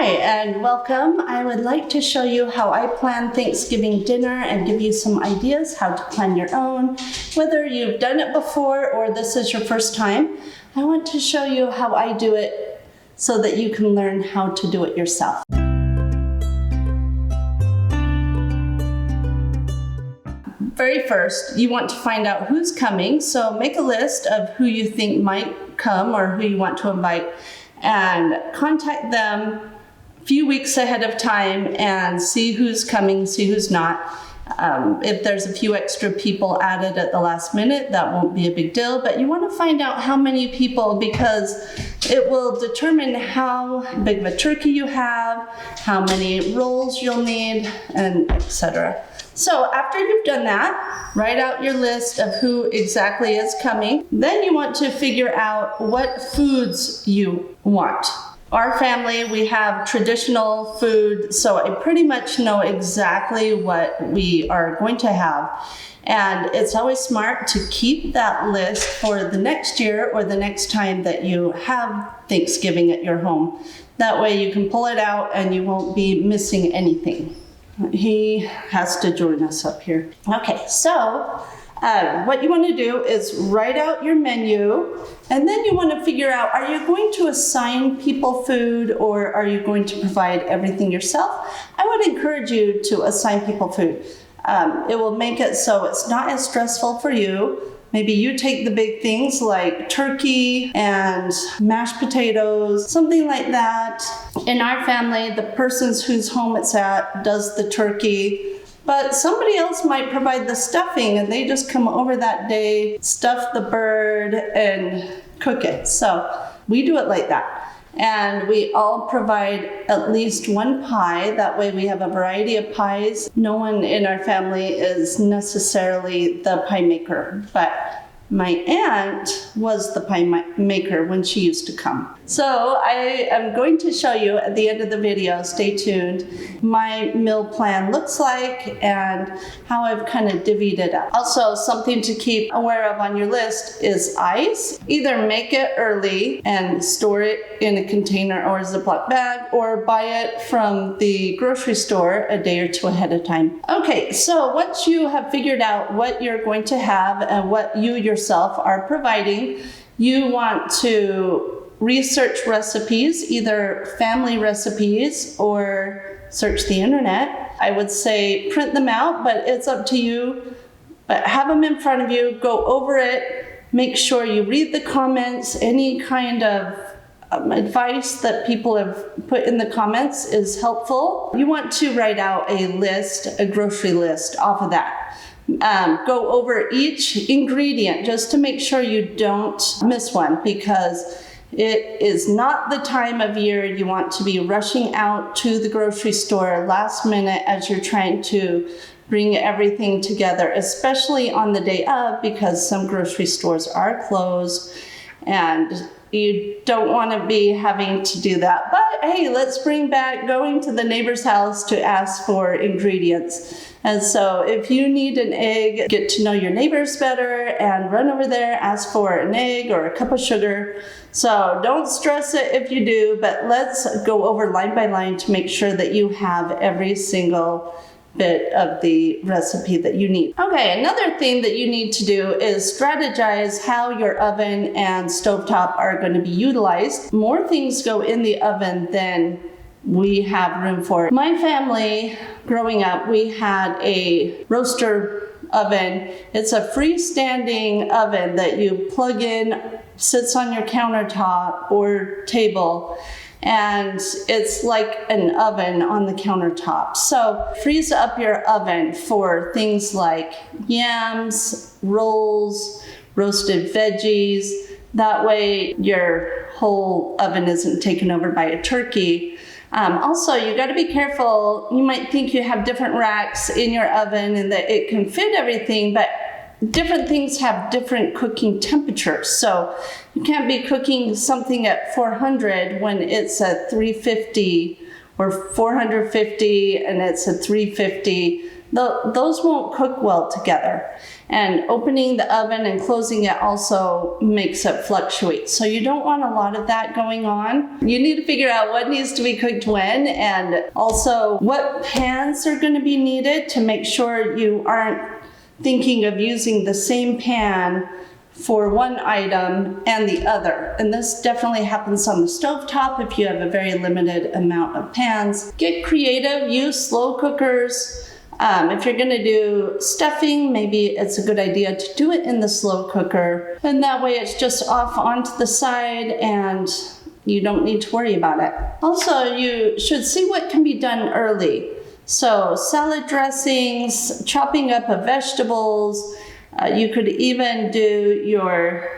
Hi, and welcome. I would like to show you how I plan Thanksgiving dinner and give you some ideas how to plan your own. Whether you've done it before or this is your first time, I want to show you how I do it so that you can learn how to do it yourself. Very first, you want to find out who's coming, so make a list of who you think might come or who you want to invite, and contact them a few weeks ahead of time and see who's coming, see who's not. If there's a few extra people added at the last minute, that won't be a big deal, but you want to find out how many people because it will determine how big of a turkey you have, how many rolls you'll need, and etc. So after you've done that, write out your list of who exactly is coming. Then you want to figure out what foods you want. Our family, we have traditional food, so I pretty much know exactly what we are going to have. And it's always smart to keep that list for the next year or the next time that you have Thanksgiving at your home. That way you can pull it out and you won't be missing anything. He has to join us up here. Okay, so what you want to do is write out your menu, and then you want to figure out, are you going to assign people food or are you going to provide everything yourself? I would encourage you to assign people food. It will make it so it's not as stressful for you. Maybe you take the big things like turkey and mashed potatoes, something like that. In our family, the person whose home it's at does the turkey, but somebody else might provide the stuffing and they just come over that day, stuff the bird, and cook it. So we do it like that. And we all provide at least one pie. That way we have a variety of pies. No one in our family is necessarily the pie maker, but my aunt was the pie maker when she used to come. So I am going to show you at the end of the video, stay tuned, my meal plan looks like and how I've kind of divvied it up. Also, something to keep aware of on your list is ice. Either make it early and store it in a container or a Ziploc bag, or buy it from the grocery store a day or two ahead of time. Okay, so once you have figured out what you're going to have and what you yourself are providing, you want to research recipes, either family recipes or search the internet. I would say print them out, but it's up to you. But have them in front of you, go over it, make sure you read the comments. Any kind of advice that people have put in the comments is helpful. You want to write out a list, a grocery list off of that. Go over each ingredient just to make sure you don't miss one, because it is not the time of year you want to be rushing out to the grocery store last minute as you're trying to bring everything together, especially on the day of, because some grocery stores are closed and you don't want to be having to do that. But hey, let's bring back going to the neighbor's house to ask for ingredients. And so if you need an egg, get to know your neighbors better and run over there, ask for an egg or a cup of sugar. So don't stress it if you do, but let's go over line by line to make sure that you have every single bit of the recipe that you need. Okay, another thing that you need to do is strategize how your oven and stovetop are going to be utilized. More things go in the oven than we have room for. My family, growing up, we had a roaster oven. It's a freestanding oven that you plug in, sits on your countertop or table, and it's like an oven on the countertop. So freeze up your oven for things like yams, rolls, roasted veggies. That way your whole oven isn't taken over by a turkey. Also, you got to be careful. You might think you have different racks in your oven and that it can fit everything, but different things have different cooking temperatures. So you can't be cooking something at 400 when it's at 350, or 450 and it's at 350. those won't cook well together. And opening the oven and closing it also makes it fluctuate. So you don't want a lot of that going on. You need to figure out what needs to be cooked when, and also what pans are going to be needed to make sure you aren't thinking of using the same pan for one item and the other. And this definitely happens on the stovetop if you have a very limited amount of pans. Get creative, use slow cookers. If you're gonna do stuffing, maybe it's a good idea to do it in the slow cooker. And that way it's just off onto the side and you don't need to worry about it. Also, you should see what can be done early. So salad dressings, chopping up of vegetables. You could even do your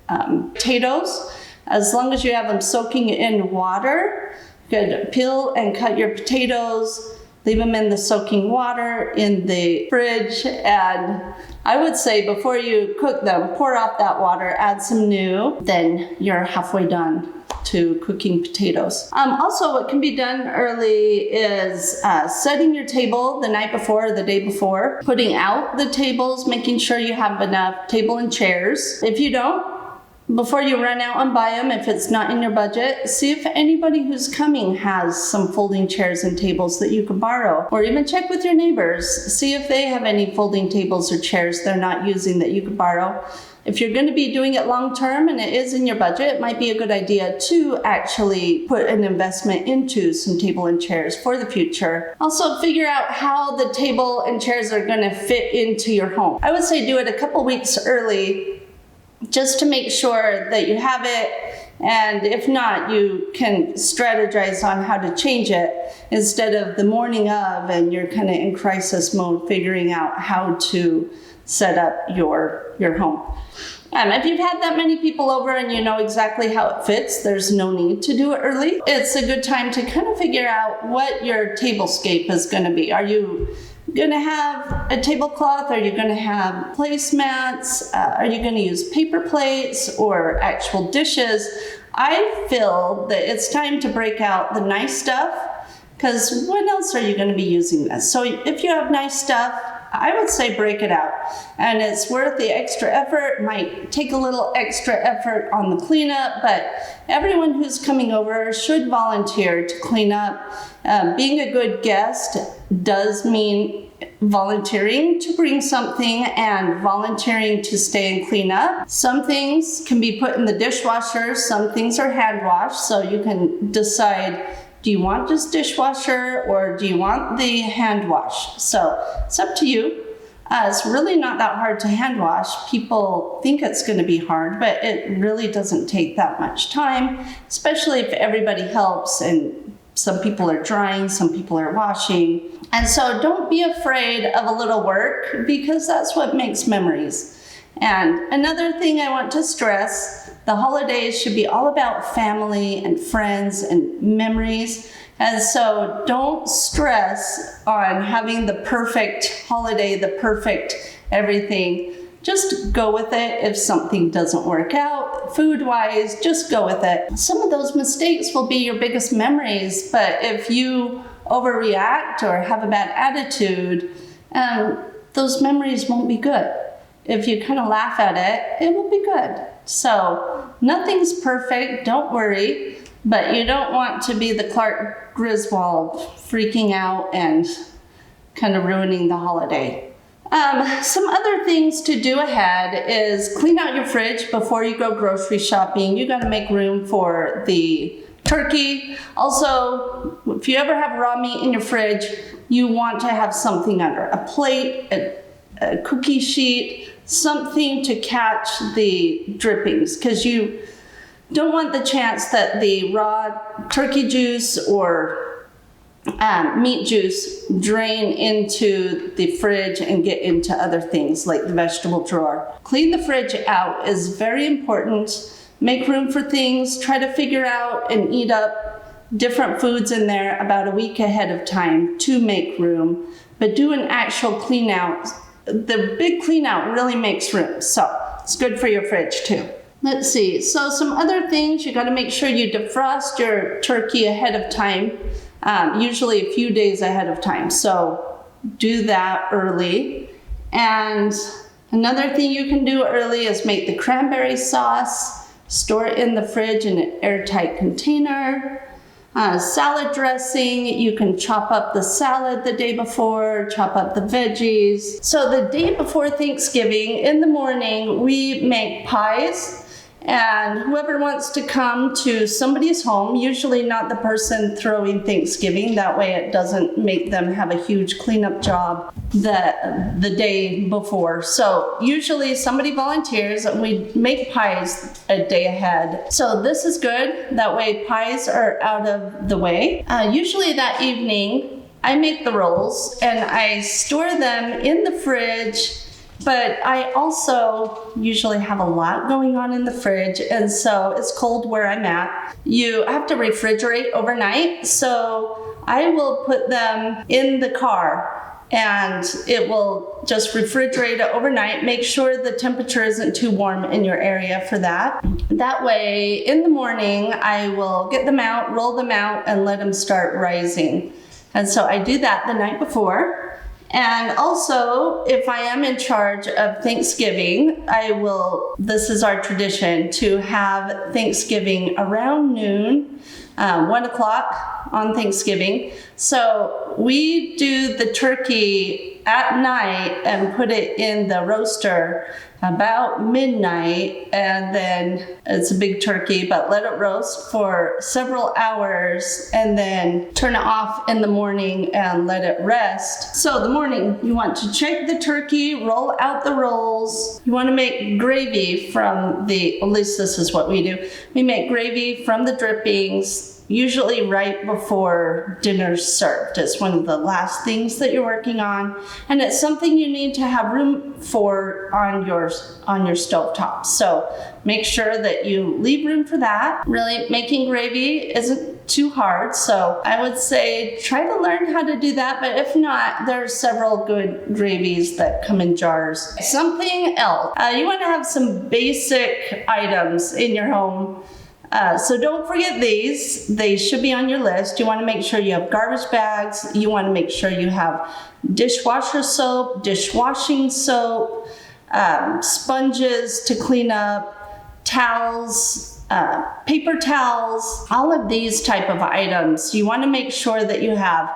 potatoes. As long as you have them soaking in water, you could peel and cut your potatoes, leave them in the soaking water in the fridge, and I would say before you cook them, pour off that water, add some new, then you're halfway done to cooking potatoes. Also, what can be done early is setting your table the night before or the day before, putting out the tables, making sure you have enough table and chairs. If you don't, before you run out and buy them, if it's not in your budget, see if anybody who's coming has some folding chairs and tables that you could borrow. Or even check with your neighbors, see if they have any folding tables or chairs they're not using that you could borrow. If you're going to be doing it long term and it is in your budget, it might be a good idea to actually put an investment into some table and chairs for the future. Also, figure out how the table and chairs are going to fit into your home. I would say do it a couple weeks early, just to make sure that you have it, and if not, you can strategize on how to change it instead of the morning of and you're kind of in crisis mode figuring out how to set up your home. If you've had that many people over and you know exactly how it fits, there's no need to do it early. It's a good time to kind of figure out what your tablescape is going to be. Are you going to have a tablecloth? Are you going to have placemats? Are you going to use paper plates or actual dishes? I feel that it's time to break out the nice stuff, because when else are you going to be using this? So if you have nice stuff, I would say break it out, and it's worth the extra effort. It might take a little extra effort on the cleanup, but everyone who's coming over should volunteer to clean up. Being a good guest does mean volunteering to bring something and volunteering to stay and clean up. Some things can be put in the dishwasher, some things are hand washed, so you can decide, do you want just dishwasher or do you want the hand wash? So it's up to you. It's really not that hard to hand wash. People think it's going to be hard, but it really doesn't take that much time, especially if everybody helps and some people are drying, some people are washing. And so don't be afraid of a little work, because that's what makes memories. And another thing I want to stress, the holidays should be all about family and friends and memories. And so don't stress on having the perfect holiday, the perfect everything. Just go with it. If something doesn't work out food-wise, just go with it. Some of those mistakes will be your biggest memories, but if you overreact or have a bad attitude, those memories won't be good. If you kind of laugh at it, it will be good. So nothing's perfect, don't worry, but you don't want to be the Clark Griswold freaking out and kind of ruining the holiday. Some other things to do ahead is clean out your fridge before you go grocery shopping. You got to make room for the turkey. Also, if you ever have raw meat in your fridge, you want to have something under a plate, a cookie sheet, something to catch the drippings, because you don't want the chance that the raw turkey juice or meat juice drain into the fridge and get into other things like the vegetable drawer. Clean the fridge out is very important. Make room for things. Try to figure out and eat up different foods in there about a week ahead of time to make room, but do an actual clean out. The big clean out really makes room, so it's good for your fridge too. Let's see, so some other things, you got to make sure you defrost your turkey ahead of time, usually a few days ahead of time. So do that early. And another thing you can do early is make the cranberry sauce, store it in the fridge in an airtight container. Salad dressing, you can chop up the salad the day before, chop up the veggies. So the day before Thanksgiving, in the morning, we make pies. And whoever wants to come to somebody's home, usually not the person throwing Thanksgiving, that way it doesn't make them have a huge cleanup job the day before. So usually somebody volunteers and we make pies a day ahead. So this is good, that way pies are out of the way. Usually that evening, I make the rolls and I store them in the fridge. But I also usually have a lot going on in the fridge, and so it's cold where I'm at. You have to refrigerate overnight, so I will put them in the car and it will just refrigerate it overnight. Make sure the temperature isn't too warm in your area for that. That way, in the morning, I will get them out, roll them out, and let them start rising. And so I do that the night before. And also, if I am in charge of Thanksgiving, this is our tradition, to have Thanksgiving around noon, 1 o'clock on Thanksgiving. So we do the turkey at night and put it in the roaster about midnight, and then it's a big turkey, but let it roast for several hours and then turn it off in the morning and let it rest. So the morning, you want to check the turkey, roll out the rolls. You want to make gravy at least this is what we do. We make gravy from the drippings, usually right before dinner's served. It's one of the last things that you're working on, and it's something you need to have room for on your stovetop. So make sure that you leave room for that. Really, making gravy isn't too hard, so I would say try to learn how to do that, but if not, there's several good gravies that come in jars. Something else, you want to have some basic items in your home. So don't forget these. They should be on your list. You want to make sure you have garbage bags. You want to make sure you have dishwasher soap, dishwashing soap, sponges to clean up, towels, paper towels, all of these type of items. You want to make sure that you have,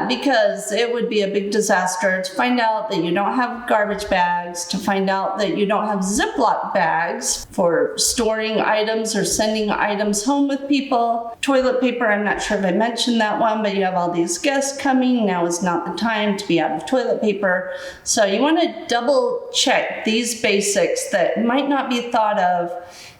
because it would be a big disaster to find out that you don't have garbage bags, to find out that you don't have Ziploc bags for storing items or sending items home with people. Toilet paper, I'm not sure if I mentioned that one, but you have all these guests coming. Now is not the time to be out of toilet paper. So you want to double check these basics that might not be thought of.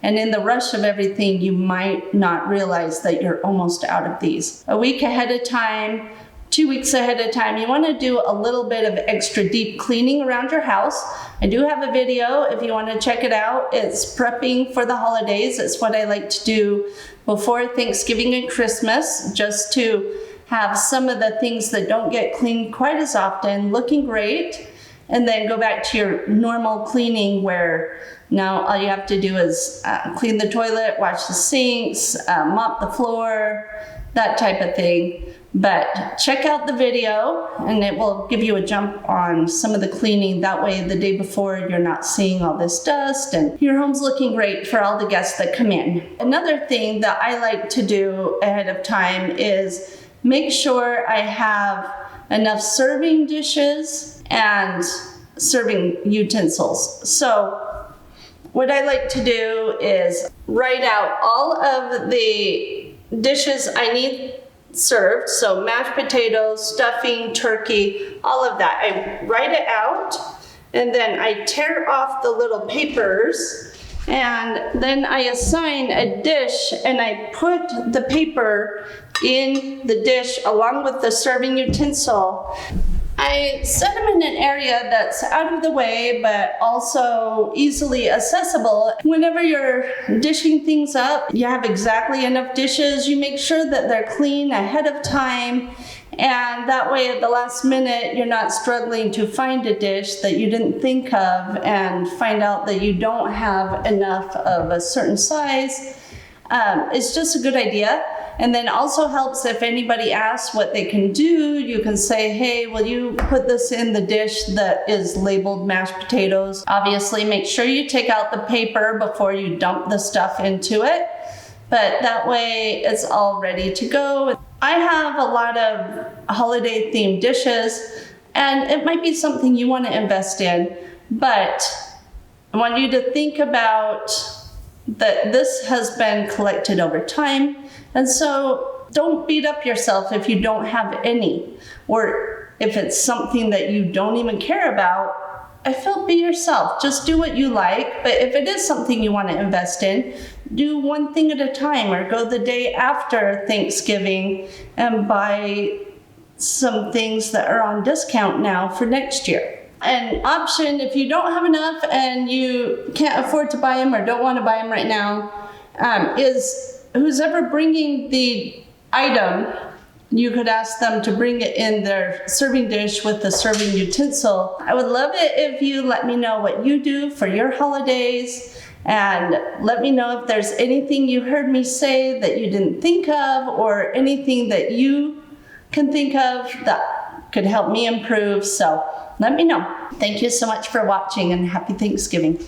And in the rush of everything, you might not realize that you're almost out of these. A week ahead of time, 2 weeks ahead of time, you want to do a little bit of extra deep cleaning around your house. I do have a video if you want to check it out. It's prepping for the holidays. It's what I like to do before Thanksgiving and Christmas, just to have some of the things that don't get cleaned quite as often looking great, and then go back to your normal cleaning where now all you have to do is clean the toilet, wash the sinks, mop the floor, that type of thing. But check out the video and it will give you a jump on some of the cleaning. That way the day before you're not seeing all this dust and your home's looking great for all the guests that come in. Another thing that I like to do ahead of time is make sure I have enough serving dishes and serving utensils. So what I like to do is write out all of the dishes I need served. So mashed potatoes, stuffing, turkey, all of that. I write it out and then I tear off the little papers and then I assign a dish and I put the paper in the dish along with the serving utensil. I set them in an area that's out of the way, but also easily accessible. Whenever you're dishing things up, you have exactly enough dishes. You make sure that they're clean ahead of time. And that way at the last minute, you're not struggling to find a dish that you didn't think of and find out that you don't have enough of a certain size. It's just a good idea. And then also helps if anybody asks what they can do, you can say, hey, will you put this in the dish that is labeled mashed potatoes? Obviously, make sure you take out the paper before you dump the stuff into it, but that way it's all ready to go. I have a lot of holiday themed dishes, and it might be something you want to invest in, but I want you to think about that this has been collected over time. And so don't beat up yourself if you don't have any, or if it's something that you don't even care about. I feel be yourself. Just do what you like. But if it is something you want to invest in, do one thing at a time, or go the day after Thanksgiving and buy some things that are on discount now for next year. An option, if you don't have enough and you can't afford to buy them or don't want to buy them right now, is who's ever bringing the item, you could ask them to bring it in their serving dish with the serving utensil. I would love it if you let me know what you do for your holidays, and let me know if there's anything you heard me say that you didn't think of, or anything that you can think of that could help me improve. So let me know. Thank you so much for watching, and happy Thanksgiving.